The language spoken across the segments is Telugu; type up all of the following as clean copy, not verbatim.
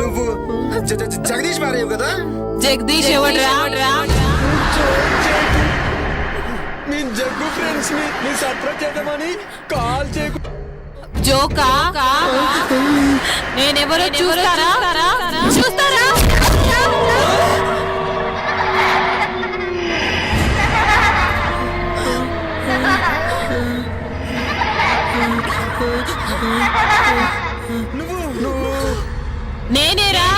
నువ్వు జగదీష్ మారేవు కదా? జగదీష్ ఎవడ్రా? మీ జగ్గు ఫ్రెండ్స్ ని సర్ప్రైజ్ చేద్దామని కాల్ చేయకు. జోకా? నేనెవరో చూస్తారా? నేనేరా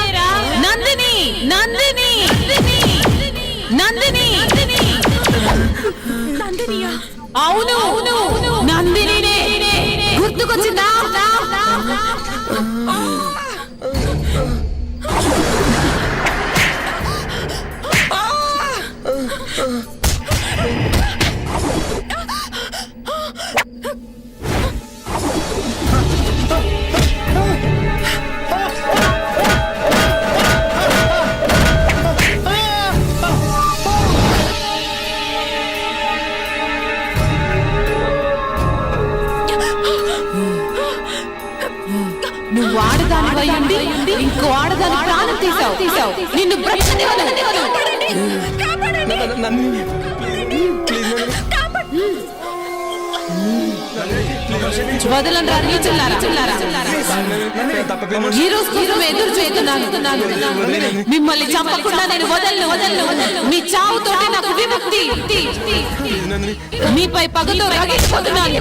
నందిని. అవును నందిని. గుర్తుకొచ్చిందా? నువ్వు ఆడదాని వయ్యండి ఇంకో ఆడదాని ప్రాణం తీసావు. నిన్ను వదలంరా నీచులారా. ఈ రోజు కోసం ఎదురు చేస్తున్నాను. మిమ్మల్ని చంపకుండా నేను వదలను. మీ చావుతోటి నాకు విముక్తి. మీపై పగతో రగిలిపోతున్నాను.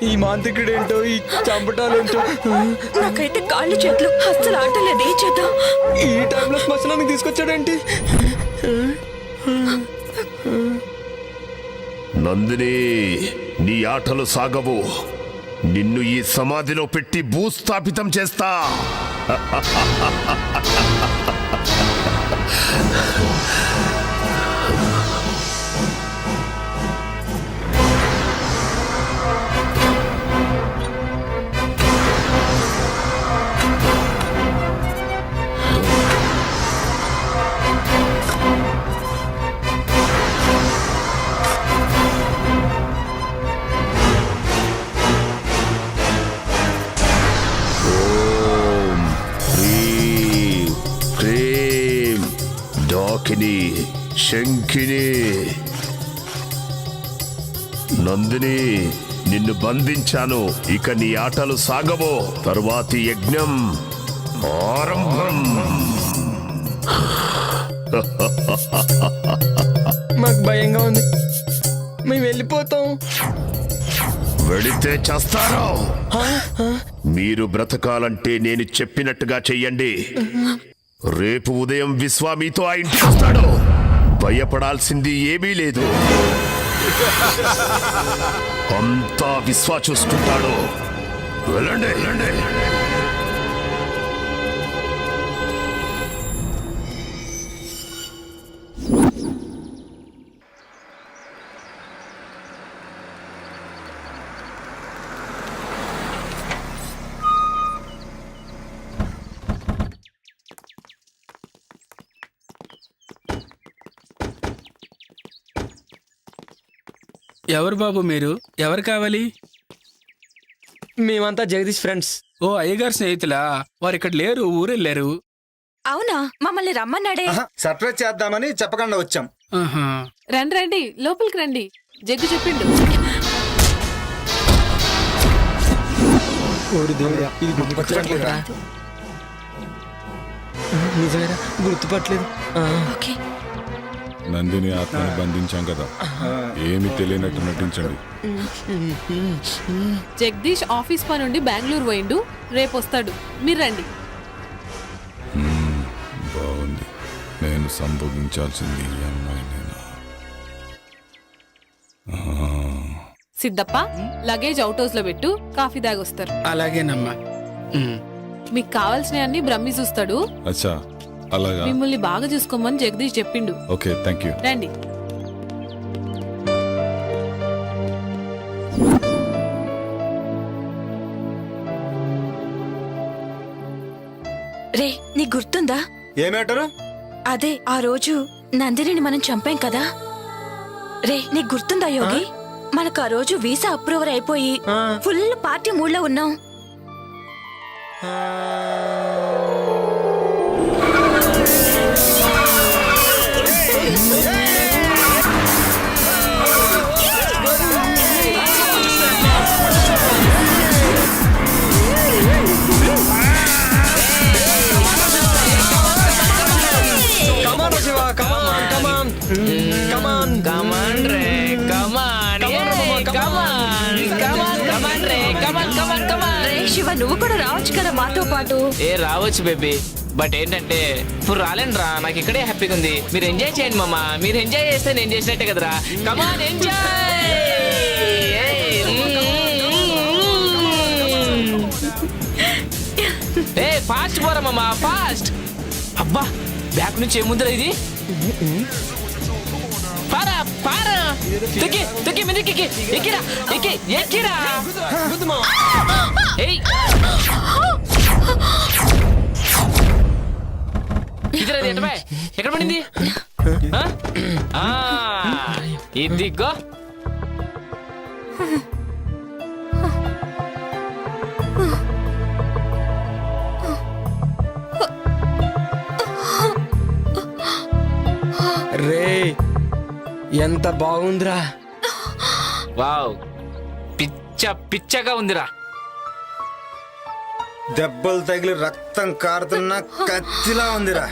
ఈ మాంత్రికుడేంటో, ఈ చంపటాలేంటో, నాకైతే కాళ్ళు చేతులు అస్సలు ఆటలేదు. ఏం చేద్దాం? ఈ టైంలో శ్మశానానికి తీసుకొచ్చాడేంటి? నందిని, నీ ఆటలు సాగవు. నిన్ను ఈ సమాధిలో పెట్టి భూస్థాపితం చేస్తా. శంఖిని, నందిని, నిన్ను బంధించాను. ఇక నీ ఆటలు సాగవో. తరువాతి యజ్ఞం ఆరంభం. మాకు భయంగా ఉంది, మేము వెళ్ళిపోతాం. వెళితే చేస్తారో. మీరు బ్రతకాలంటే నేను చెప్పినట్టుగా చెయ్యండి. రేపు ఉదయం విశ్వా మీతో ఆ ఇంటికి వస్తాడు. భయపడాల్సింది ఏమీ లేదు. అంతా విశ్వా చూసుకుంటాడు. వెళ్ళండి. ఎవరు బాబు మీరు? ఎవరు కావాలి? మేమంతా జగదీష్ ఫ్రెండ్స్. ఓ అయ్యగారు స్నేహితులా? వారు ఇక్కడ లేరు, ఊరెళ్ళారు. అవునా, మమ్మల్ని రమ్మన్నాడే. సర్ప్రైజ్ చేద్దామని చెప్పకుండా వచ్చాం. ఆహా. రండి రండి, లోపలికి రండి. జగ్గు చెప్పిండు. ఇది గుర్తుపట్టలేదురా. నిజమేరా, గుర్తుపట్టలేదు. ఓకే. నందిని ఆత్మని బంధించాం కదా, ఏమి తెలియనట్టు నటించండి. జగదీష్ ఆఫీస్ పని నుండి బెంగళూరు పోయిండు, రేపు వస్తాడు. మీరు రండి. బాగుంది. నేను సంభోగించాల్సింది ఈ అమ్మాయినేనా? సిద్ధప్ప, లగేజ్ అవుట్ హౌస్ లో పెట్టు, కాఫీ దాగొస్తారు. అలాగేనమ్మా. మీకు కావాల్సినవన్నీ బ్రహ్మి చూస్తాడు. అచ్చా, అలాగా. మిమ్మల్ని బాగా చూసుకోమని జగదీష్ చెప్పిండు. Okay, thank you. రండి. రే, నీకు గుర్తుందా? ఏ మ్యాటరు? అదే ఆ రోజు నందినిని మనం చంపాం కదా. రే, నీకు గుర్తుందా యోగి? మనకు ఆ రోజు వీసా అప్రూవర్ అయిపోయి ఫుల్ పార్టీ మూడ్లో ఉన్నాం. రే శివ, నువ్వు కూడా రావచ్చు కదా మాతో పాటు. రావచ్చు బేబీ, బట్ ఏంటంటే ఇప్పుడు రాలేనురా. నాకు ఇక్కడే హ్యాపీగా ఉంది. మీరు ఎంజాయ్ చేయండి మామ. మీరు ఎంజాయ్ చేస్తే నేను చేసినట్టే కదరా. కమాన్ ఎంజాయ్. ఏ ఫాస్ట్ పోరా మామ, ఫాస్ట్. అబ్బా, బ్యాక్ నుంచి ఏముందిరా ఇది? పారా పారా, తొక్కి తొక్కి మీదకి ఎక్కిరా, ఎక్కి ఎక్కిరా. ఏయ్, ఇదిరా ఏంటబాయ్, ఎక్కడ పడింది? ఇదిగో. రే, ఎంత బాగుందిరా. వావ్, పిచ్చ పిచ్చగా ఉందిరా. దెబ్బలు తగిలి రక్తం కారుతున్న కత్తిలా ఉందిరా.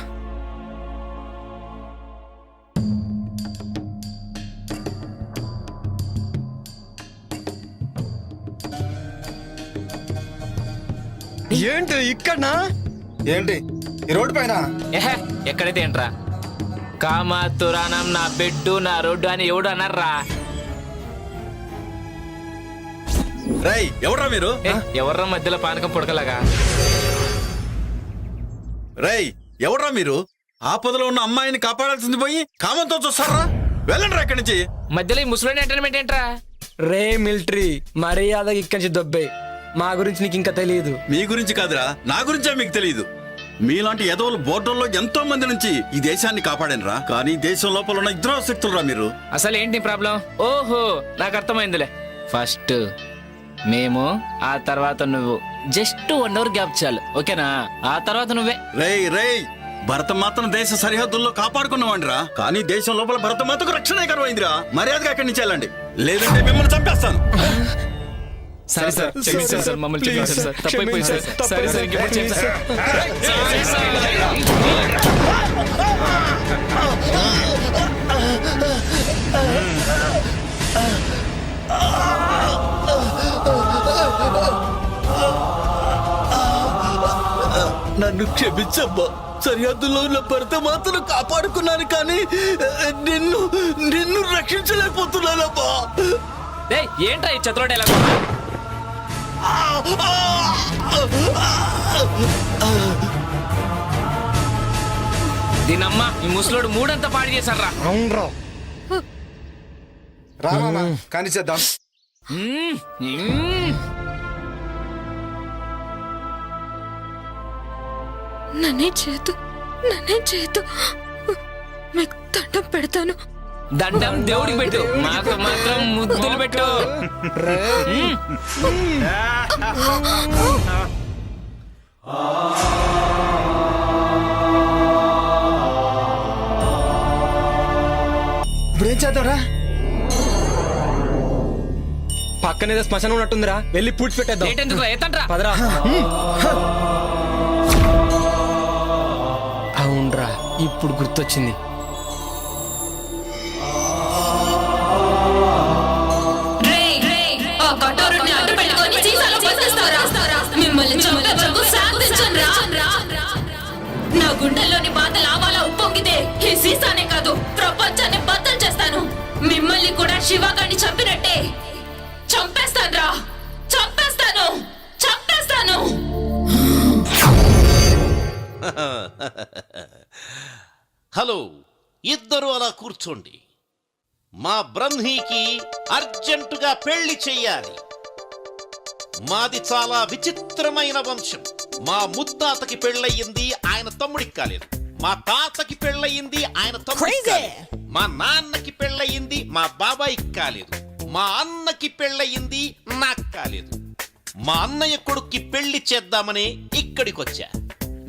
ఏంటి ఇక్కడనా? ఏంటి ఈ రోడ్డు పైన? ఏహే, ఎక్కడైతే ఏంట్రా? కామాతురానం నా బెడ్డు నా రోడ్డు అని ఎవడు అన్నారా? రేయ్, ఎవడ్రా మీరు? ఎవర్రా మధ్యలో పానకం పుడకలాగా? రేయ్, ఎవడ్రా మీరు? ఆపదలో ఉన్న అమ్మాయిని కాపాడాల్సింది పోయి కామంతో చూస్తారా? వెళ్ళండి ఇక్కడి నుంచి. మధ్యలో ఈ ముసలోని ఎంటర్టైన్మెంట్ ఏంట్రా? రే మిలిటరీ, మర్యాదగా ఇక్కడి నుంచి దొబ్బే. మా గురించి నీకు ఇంకా తెలియదు. మీ గురించి కాదురా, నా గురించే మీకు తెలియదు. మీలాంటి ఎదవలు బోర్డర్లో ఎంతో మంది నుంచి ఈ దేశాన్ని కాపాడనురా. కానీ దేశం లోపల ఉన్న ఇద్దరు శక్తులురా మీరు. అసలు ఏంటి ప్రాబ్లం? ఓహో, నాకు అర్థమైందిలే. ఫస్ట్ మేము, ఆ తర్వాత నువ్వు. జస్ట్ 1 అవర్ గ్యాప్ చాలు, ఓకేనా? ఆ తర్వాత నువ్వే. రేయ్ రేయ్, భరతమాతను దేశ సరిహద్దుల్లో కాపాడుకున్నావండిరా. కానీ దేశం లోపల భరతమాతకు రక్షణ కరువైందిరా. మర్యాదగా అక్కడి నుంచి వెళ్ళండి, లేదంటే మిమ్మల్ని చంపేస్తాను. సరే సార్, క్షమించండి సార్, మమ్మల్ని క్షమించండి సార్, తప్పైపోయింది సార్. సరే సార్, ఇంకెప్పుడు చేయండి సార్. నన్ను క్షమించమ్మా. సరిహద్దులో ఉన్న భర్త మాత్రం కాపాడుకున్నాను, కానీ నిన్ను నిన్ను రక్షించలేకపోతున్నానమ్మా. ఏంట్రా ఈ చతురోడు ఎలా? దీనమ్మా, ఈ ముసలోడు మూడంతా పాడు చేశారా? అవునరా, రామా కానీ చేద్దాం. నన్నే చేతు మీకు దండం పెడతాను. దండం దేవుడికి పెట్టు, మాకు మాత్రం ముద్దులు పెట్టు. ఇప్పుడేం చేద్దాంరా? పక్కనేదో శ్మశానం ఉన్నట్టుందిరా, వెళ్ళి పూడ్చి పెట్టేద్దాం. ఏంటెందుకు ఎత్తండ్రా. పదరా. అవునరా, ఇప్పుడు గుర్తొచ్చింది. మిమ్మల్ని చంపేందుకు శాంతించనురా. నా గుండెల్లోని బాధ లావాలా ఉప్పొంగితే ఈ సీసానే కాదు ప్రపంచాన్ని బద్దలు చేస్తాను. మిమ్మల్ని కూడా శివగాడిని చంపినట్టే చంపేస్తానురా. చంపేస్తాను, చంపేస్తాను. హలో, ఇద్దరు అలా కూర్చోండి. మా బ్రహ్మీకి అర్జెంటుగా పెళ్లి చెయ్యాలి. మాది చాలా విచిత్రమైన వంశం. మా ముత్తాతకి పెళ్ళయింది, ఆయన తమ్ముడికి కాలేదు. మా తాతకి పెళ్ళయింది, ఆయన తమ్ముడికి కాలేదు. మా నాన్నకి పెళ్ళయింది, మా బాబాయికి కాలేదు. మా అన్నకి పెళ్ళయింది, నాకు కాలేదు. మా అన్నయ్య కొడుక్కి పెళ్లి చేద్దామని ఇక్కడికొచ్చా.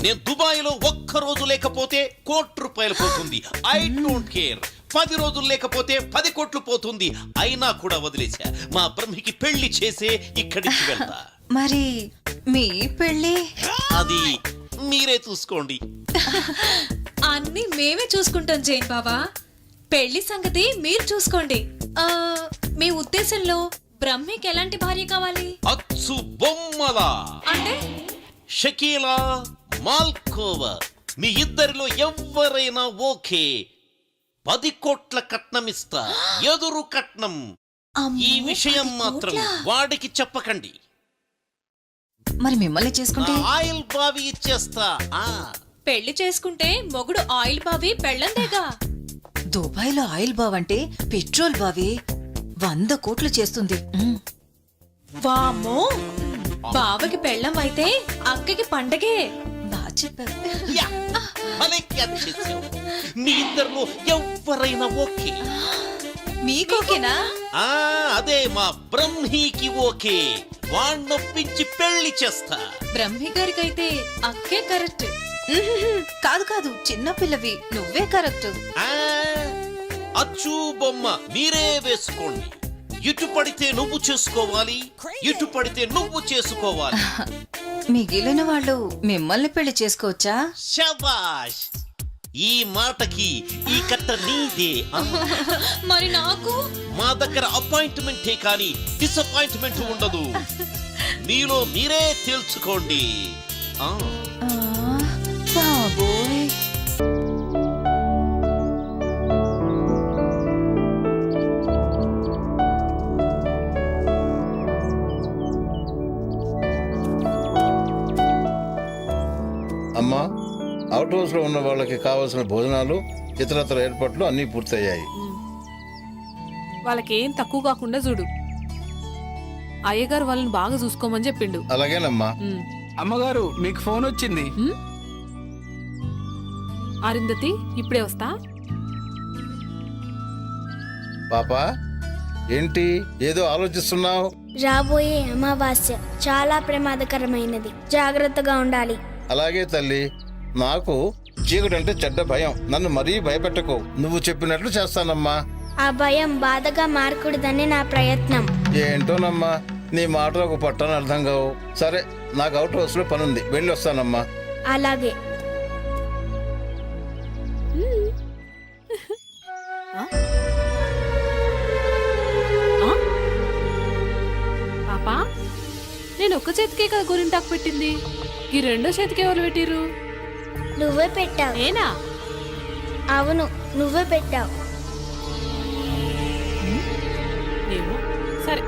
నేను దుబాయ్లో ఒక్కరోజు లేకపోతే ₹1,00,00,000 పోతుంది. I don't care. 10 రోజులు లేకపోతే 10 కోట్లు పోతుంది. అయినా కూడా వదిలేశా. మా బ్రహ్మికి పెళ్లి చేసే ఇక్కడికి వెళ్తా. మరి మీ పెళ్ళి? అది మీరే చూసుకోండి. అన్ని మేమే చూసుకుంటాం జైన్ బాబా. పెళ్లి సంగతి మీరు చూసుకోండి. మీ ఉద్దేశంలో బ్రహ్మికి ఎలాంటి భార్య కావాలి? అచ్చు బొమ్మలా అంటే షకీలా, మాల్కోవా, మీ ఇద్దరిలో ఎవరైనా ఓకే. 10 కోట్ల కట్నం ఇస్తా, ఎదురు కట్నం. ఈ విషయం మాత్రం వాడికి చెప్పకండి. మరి మిమ్మల్ని చేసుకుంటే? ఆయిల్ బావి ఇచ్చేస్తా. పెళ్లి చేసుకుంటే మొగుడు ఆయిల్ బావి పెళ్ళందేగా. దుబాయ్లో ఆయిల్ బావ్ అంటే పెట్రోల్ బావి 100 కోట్లు చేస్తుంది. వామ్మో, బావకి పెళ్ళం అయితే అక్కకి పండగే. బాగా చెప్పారు. యా, భలే క్యాచ్ చేసావు. మీ ఇద్దరిలో ఎవరైనా ఓకే. మీకోకేనా? అదే మా బ్రహ్మీకి ఓకే. వాణ్ణొప్పించి పెళ్లి చేస్తా. బ్రహ్మి గారికైతే అక్కే కరెక్ట్. కాదు కాదు, చిన్న పిల్లవి, నువ్వే కరెక్ట్. అచ్చు బొమ్మ మీరే వేసుకోండి. ఇటు పడితే నువ్వు చేసుకోవాలి, ఇటు పడితే నువ్వు చేసుకోవాలి. మిగిలిన వాళ్ళు మిమ్మల్ని పెళ్లి చేసుకోవచ్చా? శబాష్, ఈ మాటకి ఈ కట్ట నీదే. మరి నాకు? మా దగ్గర అపాయింట్మెంటే కానీ డిసప్పాయింట్మెంట్ ఉండదు. మీలో మీరే తేల్చుకోండి. బాబోయ్. అమ్మా, అవుట్ హౌస్ లో ఉన్న వాళ్ళకి కావాల్సిన భోజనాలు, ఇతరత్ర ఏర్పాట్లు అన్నీ పూర్తయ్యాయి. వాళ్ళకేం తక్కువ కాకుండా చూడు. అయ్యగారు వాళ్ళని బాగా చూసుకోమని చెప్పిండు. అలాగేనమ్మా. అమ్మగారు, మీకు ఫోన్ వచ్చింది. అరుంధతి, ఇప్పుడే వస్తా. పాపా, ఏంటి ఏదో ఆలోచిస్తున్నావు? రాబోయే అమావాస్య చాలా ప్రమాదకరమైనది, జాగ్రత్తగా ఉండాలి. అలాగే తల్లి, నాకు చీకటంటే చెడ్డ భయం. నన్ను మరీ భయపెట్టకు. నువ్వు చెప్పినట్లు చేస్తానమ్మా. ఆ భయం బాధగా మారకూడదని నా ప్రయత్నం. ఏంటోనమ్మా, నీ మాటలు ఒక పట్టని అర్థం కావు. సరే, నాకు అవుట్ హౌస్ లో పనుంది, వెళ్ళి వస్తానమ్మా. అలాగే. పాపా, నేను ఒక్క చేతికే కదా గోరింటాకు పెట్టింది, ఈ రెండో చేతికి ఎవరు పెట్టిరు? నువ్వే పెట్టావు. నేనా? అవును, నువ్వే పెట్టావు. ఏమో, సరే.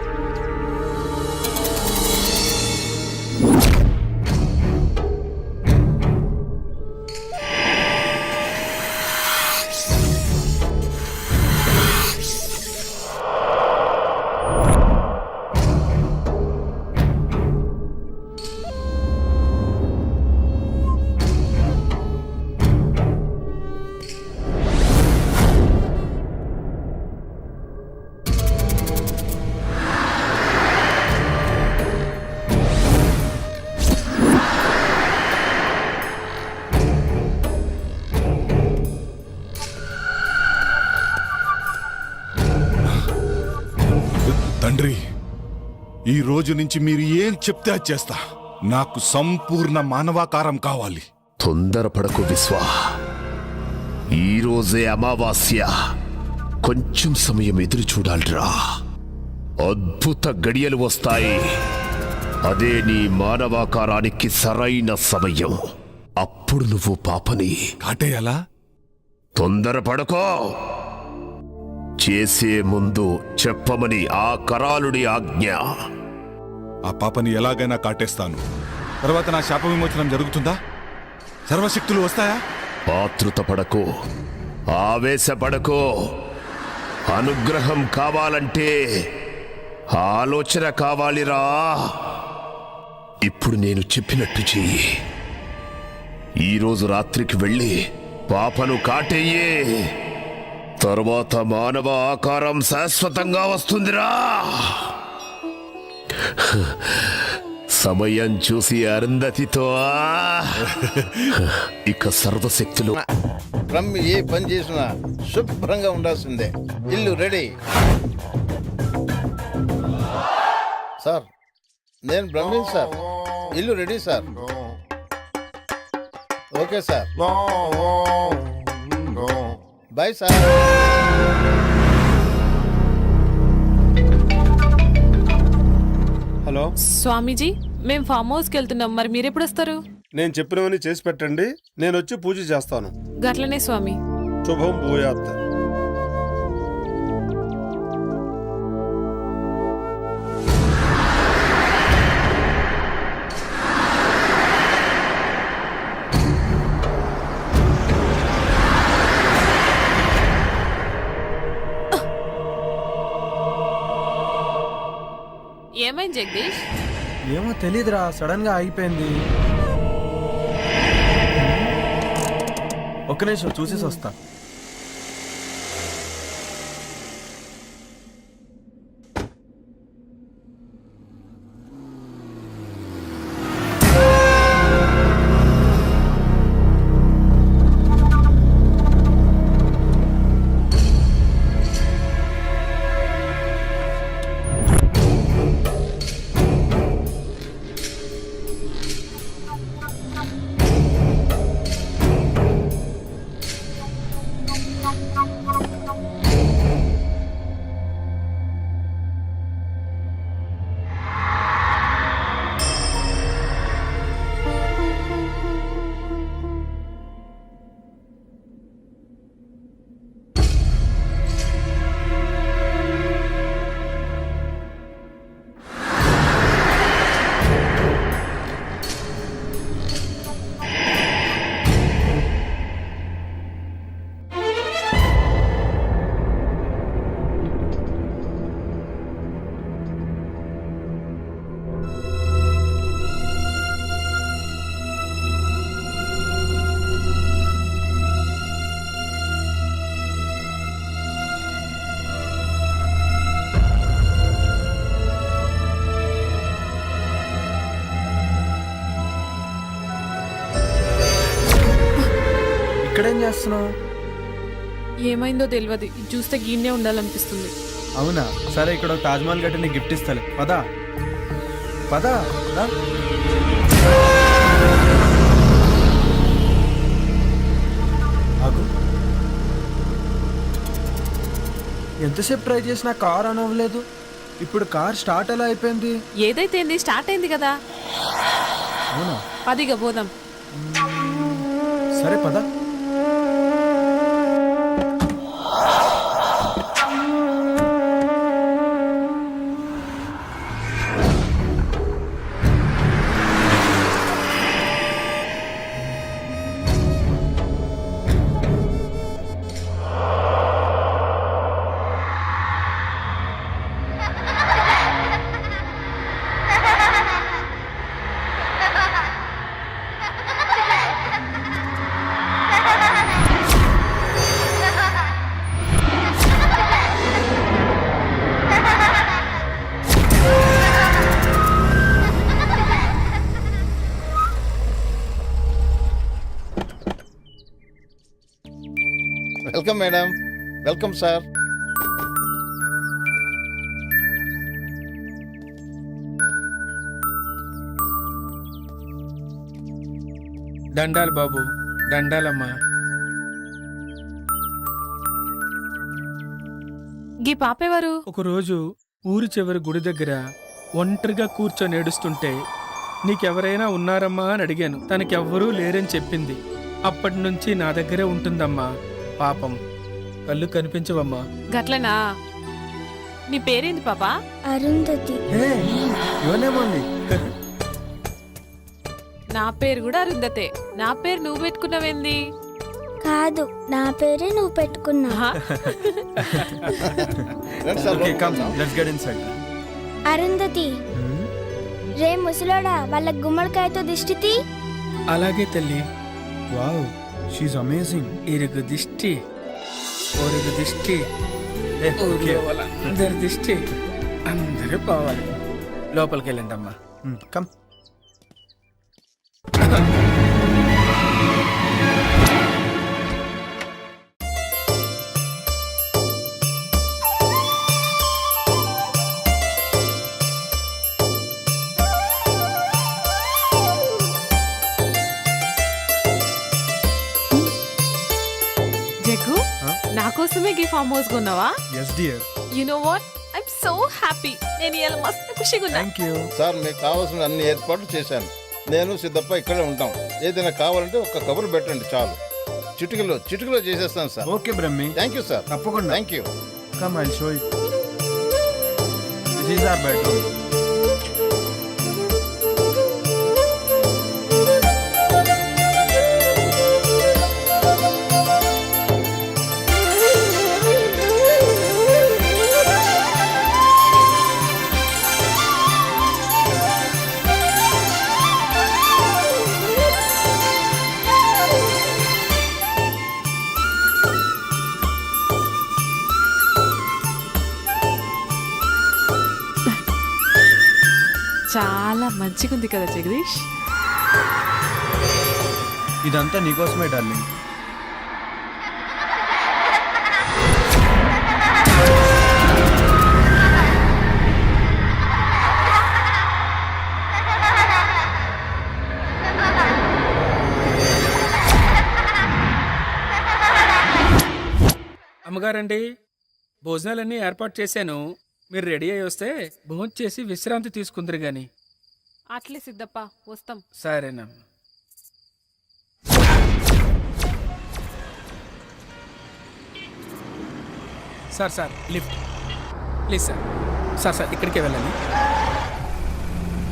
ఈ రోజు నుంచి మీరు ఏం చెప్తే అది చేస్తా. నాకు సంపూర్ణ మానవాకారం కావాలి. తొందరపడకు విశ్వా, ఈ రోజే అమావాస్య. కొంచెం సమయం ఎదురు చూడాలిరా. అద్భుత గడియలు వస్తాయి. అదే నీ మానవాకారానికి సరైన సమయం. అప్పుడు నువ్వు పాపని కాటేయాలా? తొందరపడకో. చేసే ముందు చెప్పమని ఆ కరాలుడి ఆజ్ఞ. ఆ పాపని ఎలాగైనా కాటేస్తాను. తర్వాత నా శాప విమోచనం జరుగుతుందా? సర్వశక్తులు వస్తాయా? ఆతృత పడకో, ఆవేశపడకో. అనుగ్రహం కావాలంటే ఆలోచన కావాలిరా. ఇప్పుడు నేను చెప్పినట్టు చెయ్యి. ఈరోజు రాత్రికి వెళ్ళి పాపను కాటేయే. తర్వాత మానవ ఆకారం శాశ్వతంగా వస్తుందిరా. సమయం చూసి అరుంధతితో ఇక సర్వశక్తులు. బ్రహ్మి ఏ పని చేసినా శుభ్రంగా ఉండాల్సిందే. ఇల్లు రెడీ. సార్, నేను బ్రహ్మి సార్. ఇల్లు ready sir. Okay sir, bye sir. Hello Swamiji, మేము ఫామ్ హౌస్కి వెళ్తున్నాం. మరి మీరెప్పుడు వస్తారు? నేను చెప్పినవన్నీ చేసి పెట్టండి, నేను వచ్చి పూజ చేస్తాను. గట్లనే స్వామి. శుభం భూయాత్. ఏమైంది జగదీష్? ఏమో తెలీదురా, సడన్ గా ఆగిపోయింది. ఒక్క నిమిషం చూసేసి వస్తా. ఇక్కడేం చేస్తున్నావు? ఏమైందో తెలియదు, ఇది చూస్తే గీనే ఉండాలనిపిస్తుంది. అవునా? సరే, ఇక్కడ తాజ్మహల్ గట్టి నీకు గిఫ్ట్ ఇస్తాలే. పదా పదా. ఎంతసేపు ట్రై చేసినా కార్ ఆన్ అవ్వలేదు. ఇప్పుడు కార్ స్టార్ట్ ఎలా అయిపోయింది? ఏదైతే స్టార్ట్ అయింది కదా. అవునా? పదిగా పోదాం. సరే పదా. Welcome madam. Welcome sir. దండాలు బాబు, దండాలమ్మా. గీ పాపేవారు? ఒకరోజు ఊరి చివరి గుడి దగ్గర ఒంటరిగా కూర్చొని ఏడుస్తుంటే నీకెవరైనా ఉన్నారమ్మా అని అడిగాను. తనకెవ్వరూ లేరని చెప్పింది. అప్పటి నుంచి నా దగ్గరే ఉంటుందమ్మా. పాపం కళ్ళు కనిపించవమ్మా. గట్లనా? నీ పేరేంది పాపా? అరుంధతి. నా పేరు కూడా అరుంధతే. నా పేరు నువ్వు పెట్టుకున్నావేంది? కాదు, నా పేరే నువ్వు పెట్టుకున్నా. ఆహా. అరుంధతి, రే ముసలోడా, వాళ్ళ గుమ్మడికాయతో దిష్టి. అలాగే తల్లి. Wow, she's amazing. ఇరుగు దిష్టి, ఒరుగు దిష్టి, ఊర్లో వాళ్ళందరి దిష్టి అందరూ పోవాలి. లోపలికి వెళ్ళండి అమ్మా. కమ్. జగ్గు, నా కోసమే గీ ఫామ్ హౌస్ కొన్నావా? Yes dear. You know what, I'm so happy. నేను ఇలా మస్తు ఖుషిగా ఉన్నా. థ్యాంక్ యూ సార్, మీకు కావాల్సిన అన్ని ఏర్పాట్లు చేశాను. నేను సిద్ధప్ప ఇక్కడే ఉంటాం. ఏదైనా కావాలంటే ఒక్క కబురు పెట్టండి చాలు. చిటికలో చేసేస్తాను sir. Okay Brahmi. Thank you sir. తప్పకుండా. Thank you. Come I'll show you. This is our bedroom. చాలా మంచిగా ఉంది కదా జగదీష్? ఇదంతా నీకోసమే డార్లింగ్. అమ్మగారండి, భోజనాలన్నీ ఏర్పాటు చేశాను. మీరు రెడీ అయ్యి వస్తే భోజనం చేసి విశ్రాంతి తీసుకుందరు గాని. అట్లే సిద్ధప్ప, వస్తాం. సరేనమ్మా. Sir lift please sir. Sir ఇక్కడికే వెళ్ళాలి.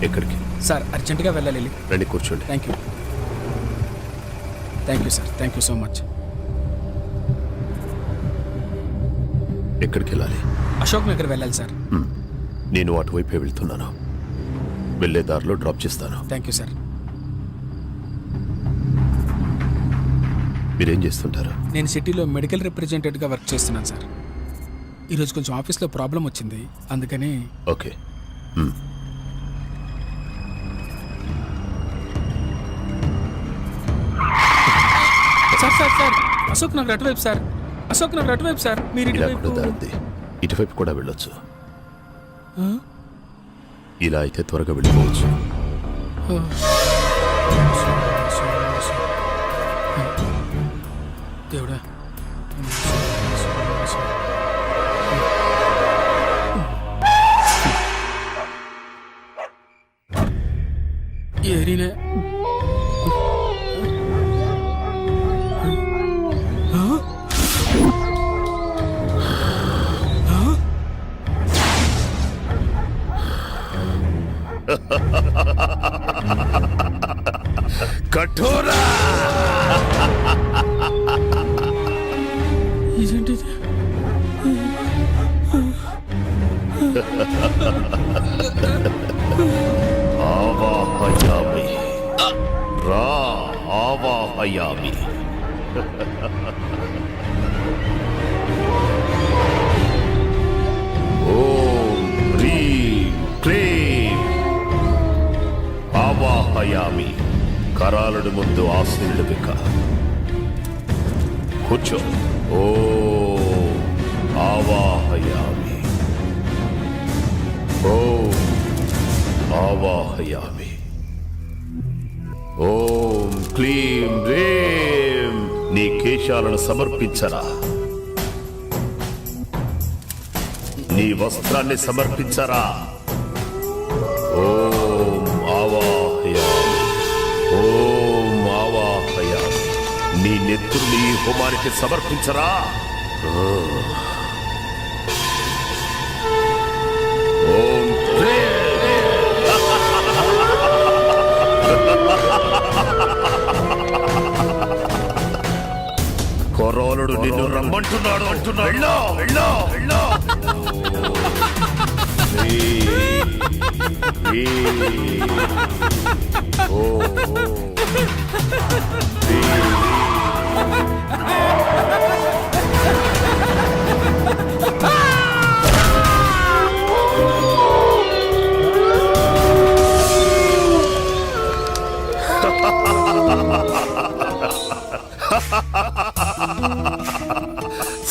ఎక్కడికి? సార్ అర్జెంటుగా వెళ్ళాలి. రండి, కూర్చోండి. Thank you sir. Thank you so much. ఎక్కడికి వెళ్ళాలి? అశోక్ నగర్ వెళ్ళాలి సార్. నేను అటువైపే వెళ్తున్నాను. వెళ్ళే దారిలో డ్రాప్ చేస్తాను. Thank you sir. మీరేం చేస్తుంటారు? నేను సిటీలో మెడికల్ రిప్రజెంటేటివ్గా వర్క్ చేస్తున్నాను సార్. ఈరోజు కొంచెం ఆఫీస్లో ప్రాబ్లం వచ్చింది, అందుకని. ఓకే. సార్ అశోక్ నగర్ అటువైపు సార్. అశోక్ నగర్ అటువైపు సార్. మీరు ఇటువైపు కూడా వెళ్ళొచ్చు. ఇలా అయితే త్వరగా వెళ్ళిపోవచ్చు. దేవుడా. ఏరినే కఠోరా. ఇదేంటిది? ఆవాహయామి రా, ఆవాహయామి. ఓం హ్రీం క్లీం ఆవాహయామి. కరాలుడి ముందు ఆశీనుడు బిక్క. కూర్చో. ఓం ఆవాహయామి. ఓం ఆవాహయామి. ఓం క్లీం రేం నీ కేశాలను సమర్పించరా, నీ వస్త్రాన్ని సమర్పించరా. ఓం ఆవాహయామి, ఓం ఆవాహయామి. నీ నెత్తురుని ఈ హోమానికి సమర్పించరా. ఓం కొరోనుడు నిన్ను రమ్మంటున్నాడు అంటున్నాడు. వెళ్ళో వెళ్ళో వెళ్ళో.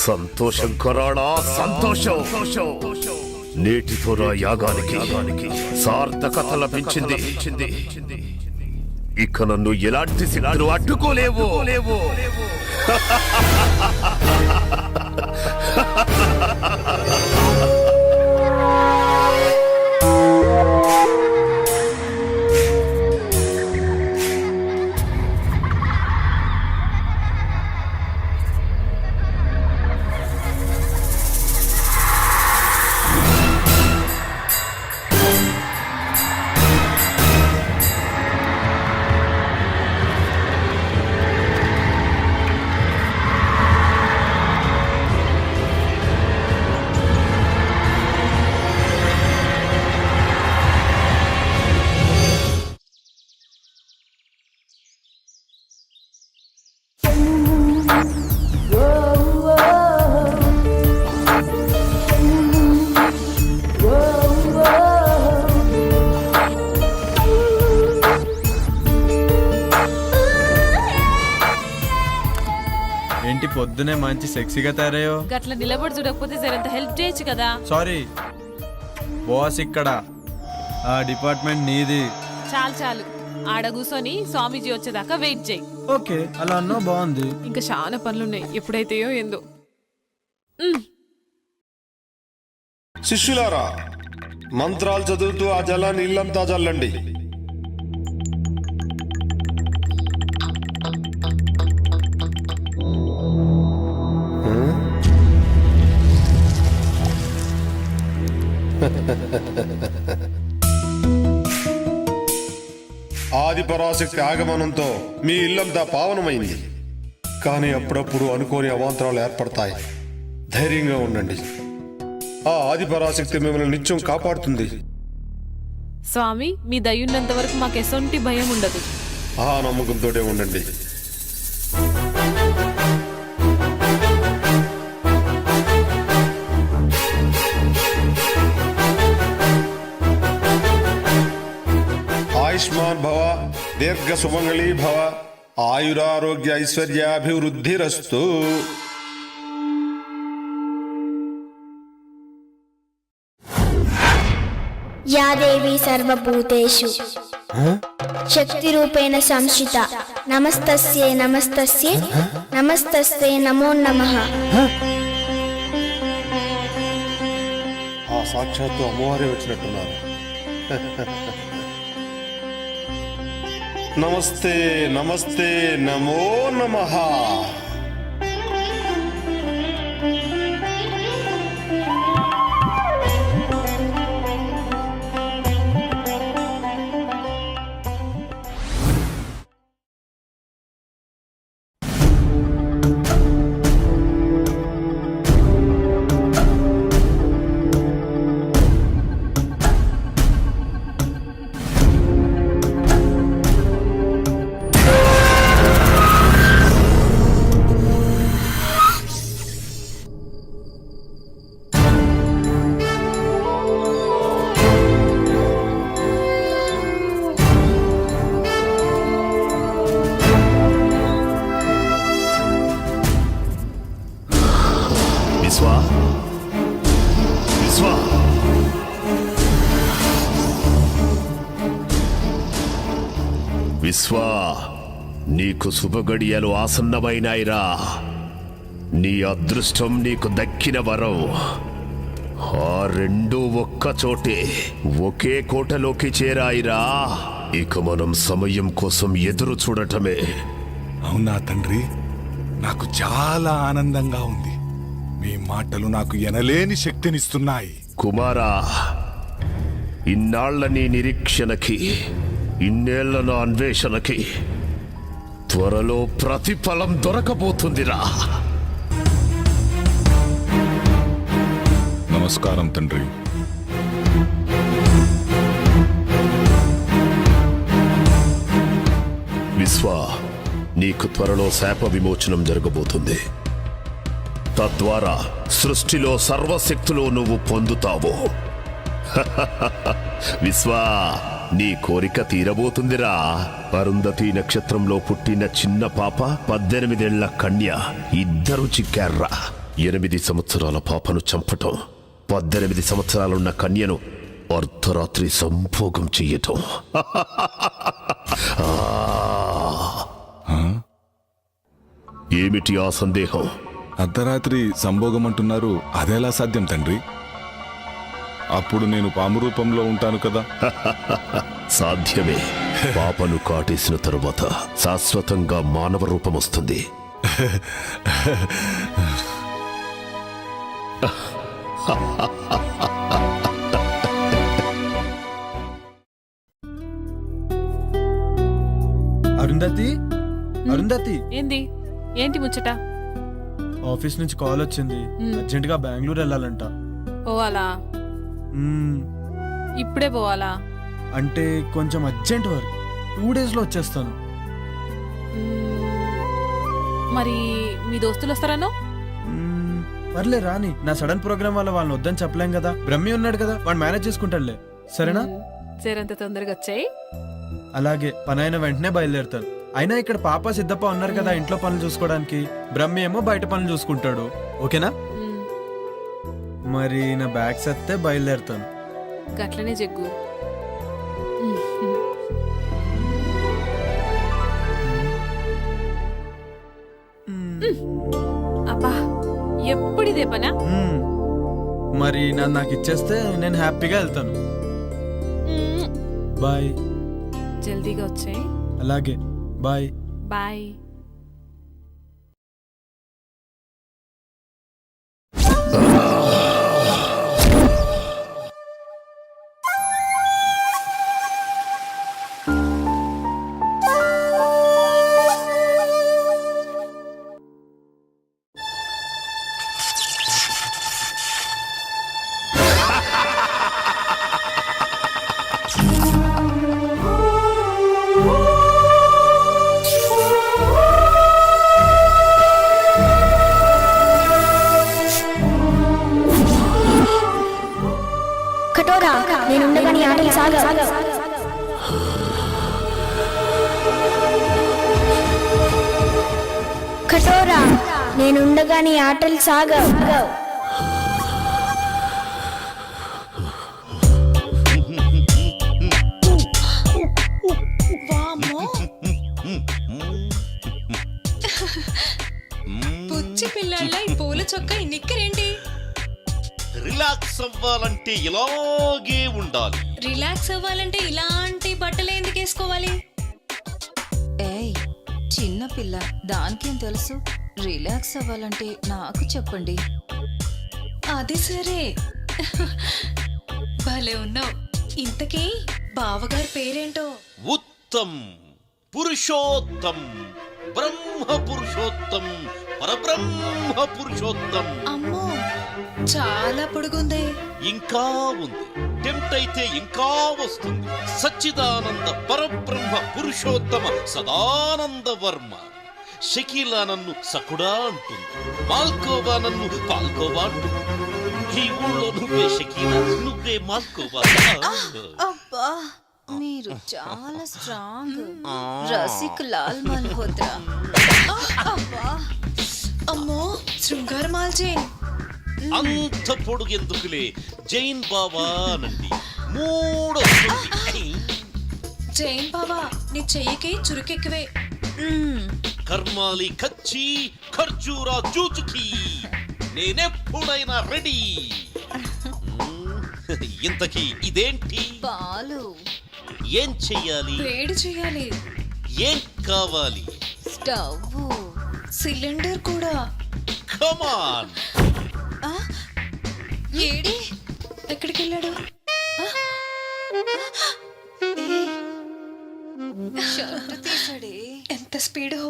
సంతోషం కొరాడా, సంతోషం. నేటితో నా యాగానికి సార్థకత లభించింది. ఇక నన్ను ఎలాంటి సినాలు అడ్డుకోలేవు. ఏంటి పొద్దునే మంచి సెక్సీగా తయారయ్యో. గట్ల నిలబడి చూడకపోతే జరంత హెల్ప్ చేయొచ్చు కదా. సారీ బాస్, ఇక్కడ ఆ డిపార్ట్మెంట్ నీది. చాలు చాలు, ఆడ కూర్చొని స్వామీజీ వచ్చేదాకా వెయిట్ చేయి. ఓకే, అలా అన్నా బాగుంది. ఇంకా చాలా పనులున్నాయి, ఎప్పుడైతేయో ఏందో. శిష్యులారా, మంత్రాలు చదువుతూ ఆ జలాన్ని ఇల్లంతా చల్లండి. ఆది పరాశక్తి ఆగమనంతో మీ ఇల్లంతా పావనమైంది. కానీ అప్పుడప్పుడు అనుకోని అవాంతరాలు ఏర్పడతాయి. ధైర్యంగా ఉండండి. ఆ ఆది పరాశక్తి మిమ్మల్ని నిత్యం కాపాడుతుంది. స్వామి, మీ దయ్యున్నంత వరకు మాకు ఎసొంటి భయం ఉండదు. ఆ నమ్మకంతోనే ఉండండి. ఆయుష్మాన్ భవ, దీర్ఘ సుమంగళీ భవ, ఆయురారోగ్య ఐశ్వర్యాభివృద్ధిరస్తు. యా దేవి సర్వభూతేషు శక్తి రూపేణ సంస్థిత, నమస్తస్యే నమస్తస్యే నమస్తస్యే నమో నమః. ఆ సాక్షాత్తు అమ్మవారే వచ్చినట్టున్నారు. నమస్తే నమస్తే నమో నమః. విశ్వా, నీకు శుభగడియలు ఆసన్నమైనాయిరా. నీ అదృష్టం నీకు దక్కిన వరం. ఆ రెండు ఒక్క చోటే ఒకే కోటలోకి చేరాయిరా. ఇక మనం సమయం కోసం ఎదురు చూడటమే. అవునా తండ్రి, నాకు చాలా ఆనందంగా ఉంది. మీ మాటలు నాకు ఎనలేని శక్తినిస్తున్నాయి. కుమారా, ఇన్నాళ్ల నీ నిరీక్షణకి, ఇన్నేళ్ల నా అన్వేషణకి త్వరలో ప్రతిఫలం దొరకబోతుందిరా. నమస్కారం తండ్రి. విశ్వ, నీకు త్వరలో శాప విమోచనం జరగబోతుంది. తద్వారా సృష్టిలో సర్వశక్తులు నువ్వు పొందుతావు. విశ్వ, నీ కోరిక తీరబోతుందిరా. అరుంధతి నక్షత్రంలో పుట్టిన చిన్న పాప, 18 ఏళ్ల కన్య ఇద్దరు చిక్కార్రా. 8 సంవత్సరాల పాపను చంపటం, 18 సంవత్సరాలున్న కన్యను అర్ధరాత్రి సంభోగం చెయ్యటం. ఏమిటి ఆ సందేహం? అర్ధరాత్రి సంభోగం అంటున్నారు, అదెలా సాధ్యం తండ్రి? అప్పుడు నేను పాము రూపంలో ఉంటాను కదా. సాధ్యమే. పాపను కాటేసిన తరువాత శాశ్వతంగా మానవ రూపం వస్తుంది. అరుంధతి, అరుంధతి, ఏంటి ముచ్చట? ఆఫీస్ నుంచి కాల్ వచ్చింది. అర్జెంట్ గా బెంగళూరు వెళ్ళాలంట. పోవాలా? ఇప్పుడే పోవాలా? అంటే కొంచెం అర్జెంట్ వర్క్. 2 days లో వచ్చేస్తాను. మరి మీ దోస్తులు వస్తారనో? పర్లే రాని. నా సడన్ ప్రోగ్రామ్ వల్ల వాళ్ళని వద్దని చెప్పలేం కదా. బ్రహ్మి ఉన్నాడు కదా, వాడు మేనేజ్ చేసుకుంటాడులే. సరేనా? జరంత తొందరగా వచ్చాయి. అలాగే, పని అయిన వెంటనే బయలుదేరుతాను. అయినా ఇక్కడ పాప సిద్ధప్ప ఉన్నారు కదా ఇంట్లో పనులు చూసుకోవడానికి. బ్రహ్మి ఏమో బయట పనులు చూసుకుంటాడు. ఓకేనా? మరి నా బ్యాగ్స్ వస్తే బయలుదేరుతాను. గట్లనే జగ్గు. అబ్బా, ఎప్పుడిదే పనా? మరి నాకు ఇచ్చేస్తే నేను హ్యాపీగా వెళ్తాను. బాయ్. జల్దీగా వచ్చాయి. అలాగే, బాయ్. బాయ్. కటోరా, నేనుండగా నీ ఆటలు సాగవు. కటోరా, నేనుండగా నీ ఆటలు సాగవు. పుచ్చి పిల్లల ఈ పూల చొక్క ఈ నిక్కరేంటి? రిలాక్స్ అవ్వాలంటే ఇలాగే ఉండాలి. రిలాక్స్ అవ్వాలంటే ఇలాంటి బట్టలు ఎందుకు వేసుకోవాలి? ఏయ్, చిన్న పిల్ల, దానికేం తెలుసు? రిలాక్స్ అవ్వాలంటే నాకు చెప్పండి. అది సరే, భలే ఉన్నావు. ఇంతకీ బావగారి పేరేంటో? ఉత్తమ్, పురుషోత్తం, బ్రహ్మ పురుషోత్తం, పరబ్రహ్మ పురుషోత్తం. అమ్మో, చాలా పొడుగుంది. ఇంకా ఉంది. టెంప్ట్ అయితే ఇంకా వస్తుంది. సచ్చిదానంద పరబ్రహ్మ పురుషోత్తమ సదానంద వర్మ. షకీలా నన్ను సకుడా అంటుంది, మాల్కోవా నన్ను పాల్కోవా అంటుంది. ఈ ఊళ్ళో నువ్వే షకీలా, నువ్వే మాల్కోవా. అబ్బా, మీరు చాలా స్ట్రాంగ్. రసిక్ లాల్ మల్హోత్రా. అబ్బా, అమ్మో, శృంగార మాల్జే. అంత పొడుగెందుకులే, జైన్ బావా నండి. 3 జైన్ బావా, నీ చెయ్యికి చురుకెక్కువే. కర్మాలి కచ్చి ఖర్జూరా జూజుకి నేనెప్పుడైనా రెడీ. ఇంతకీ ఇదేంటి? పాలు ఏం చెయ్యాలి? వేడి చేయాలి. ఏం కావాలి? స్టవ్, సిలిండర్ కూడా. కమాన్. ఏడి ఎక్కడికి వెళ్ళాడు? షర్ట్ తీసాడే. ఎంత స్పీడో.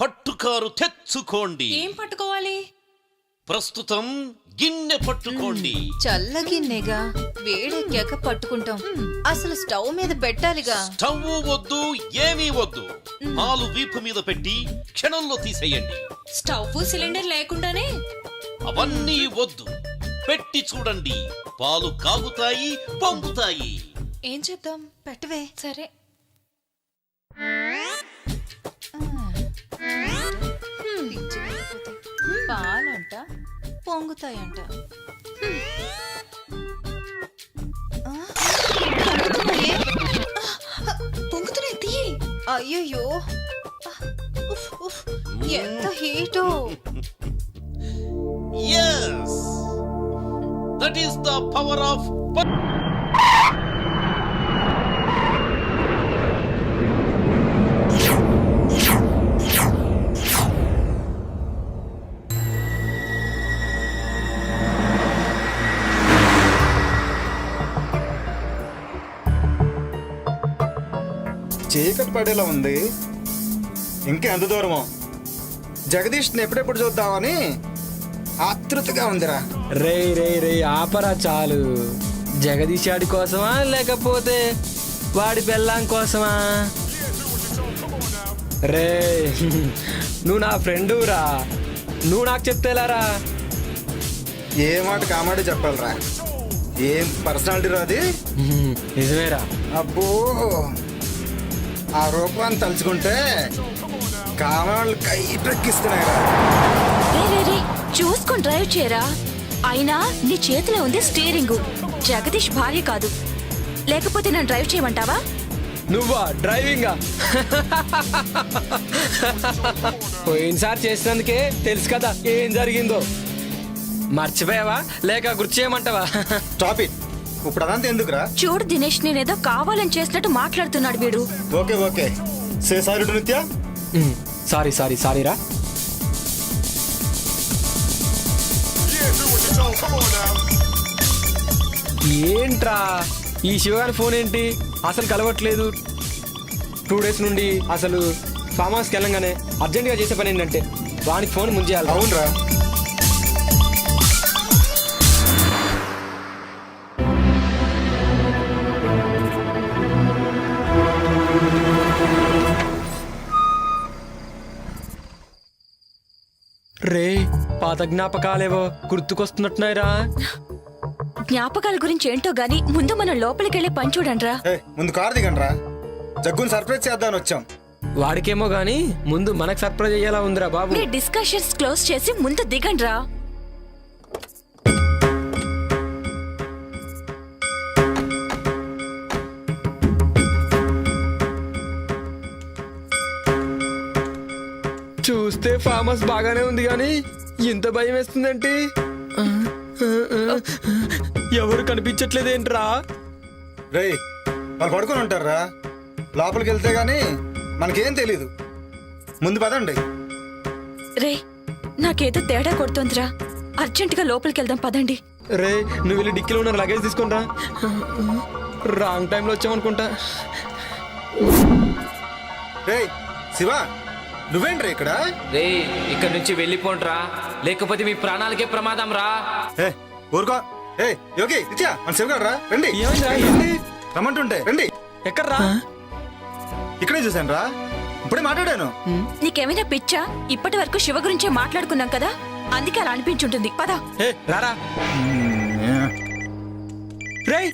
పట్టుకారు తెచ్చుకోండి. ఏం పట్టుకోవాలి? ప్రస్తుతం గిన్నె పట్టుకోండి. చల్లగిన్నెగా, వేడెక్కాక పట్టుకుంటాం. అసలు స్టవ్ మీద పెట్టాలిగా. స్టవ్ వద్దు, ఏమీ వద్దు. పాలు వీపు మీద పెట్టి క్షణంలో తీసేయండి. స్టవ్, సిలిండర్ లేకుండానే? అవన్నీ వద్దు, పెట్టి చూడండి. పాలు కాగుతాయి, పొంగుతాయి. ఏం చేద్దాం? పెట్టవే. సరే. పాలంట పొంగుతాయంట. పొంగుతున్నాయి. తీయి. అయ్యయ్యో, ఎంత హీటో. Yes, that is the power of. చీకటి పడేలా ఉంది. ఇంకా ఎంత దూరమో? జగదీష్ని ఎప్పుడెప్పుడు చూద్దామని ఆతృతగా ఉందిరా. రే రే రే ఆపరా చాలు. జగదీష్ ఆడి కోసమా లేకపోతే వాడి పెళ్ళాం కోసమా? రే నువ్వు నా ఫ్రెండు రా, నువ్వు నాకు చెప్తేలారా. ఏ మాట కామాడే చెప్పాలరా. ఏం పర్సనాలిటీ రా అది. నిజమేరా. అబ్బో, ఆ రూపాన్ని తలుచుకుంటే కామాళ్ళు కైపెక్కిస్తున్నాయిరా. రే రే రే, చూసుకొని డ్రైవ్ చేయరా. అయినా నీ చేతిలో ఉంది స్టీరింగు, జగదీష్ భార్య కాదు. లేకపోతే నన్ను డ్రైవ్ చేయమంటావా? నువ్వా డ్రైవింగా? పోయినసారి చేసినందుకే తెలుసు కదా ఏం జరిగిందో. మర్చిపోయావా లేక గుర్తు చేయమంటావా? Stop it. ఇప్పుడు అదంతా ఎందుకురా? చూడు దినేష్, నేనేదో కావాలని చేసినట్టు మాట్లాడుతున్నాడు వీడు. Okay okay, say sorry to నిత్య. సారీ సారీ సారీ రా. ఏంట్రా ఈ శివగారి ఫోన్ ఏంటి అసలు కలవట్లేదు? 2 days నుండి అసలు ఫామ్ హౌస్కి వెళ్ళంగానే అర్జెంటుగా చేసే పని ఏంటంటే వానికి ఫోన్ ముంచేయాలి. అవునరా. రే పాత జ్ఞాపకాలేవో గుర్తుకొస్తున్నట్టున్నాయిరా. జ్ఞాపకాల గురించి ఏంటో గాని ముందు మనం లోపలికెళ్ళే పని చూడండిరా. ముందు కారు దిగండ్రా. జగ్గుని సర్ప్రైజ్ చేద్దామని వచ్చాం. వాడికేమో గాని ముందు మనకు సర్ప్రైజ్ అయ్యేలా ఉందిరా బాబు. మీ డిస్కషన్స్ క్లోజ్ చేసి ముందు దిగండిరా. చూస్తే ఫామ్ హౌస్ బాగానే ఉంది కానీ ఇంత భయం వేస్తుందంటే ఎవరు కనిపించట్లేదేంట్రా? రే వాళ్ళు పడుకొని ఉంటారా. లోపలికి వెళ్తే గానీ మనకేం తెలీదు. ముందు పదండి. రే నాకేదో తేడా కొడుతోందిరా. అర్జెంటుగా లోపలికి వెళ్దాం పదండి. రే నువ్వు వెళ్ళి డిక్కీలో ఉన్న లగేజ్ తీసుకుంటా. రాంగ్ టైంలో వచ్చామనుకుంటా. రే శివ, నువ్వేంట్రా ఇక్కడ? రే ఇక్కడ నుంచి వెళ్ళిపోండ్రా, లేకపోతే మీ ప్రాణాలకే ప్రమాదం రా. ఊరుకో. యోగి నిత్య, మన శివగాడు రా. రండి. రమ్మంటుంటే రండి. ఎక్కడ్రా? ఇక్కడే చూశాను రా. ఇప్పుడే మాట్లాడాను. నీకేమైనా పిచ్చా? ఇప్పటి వరకు శివ గురించే మాట్లాడుకున్నాం కదా, అందుకే అలా అనిపించుంటుంది. పద. రారా. రేయ్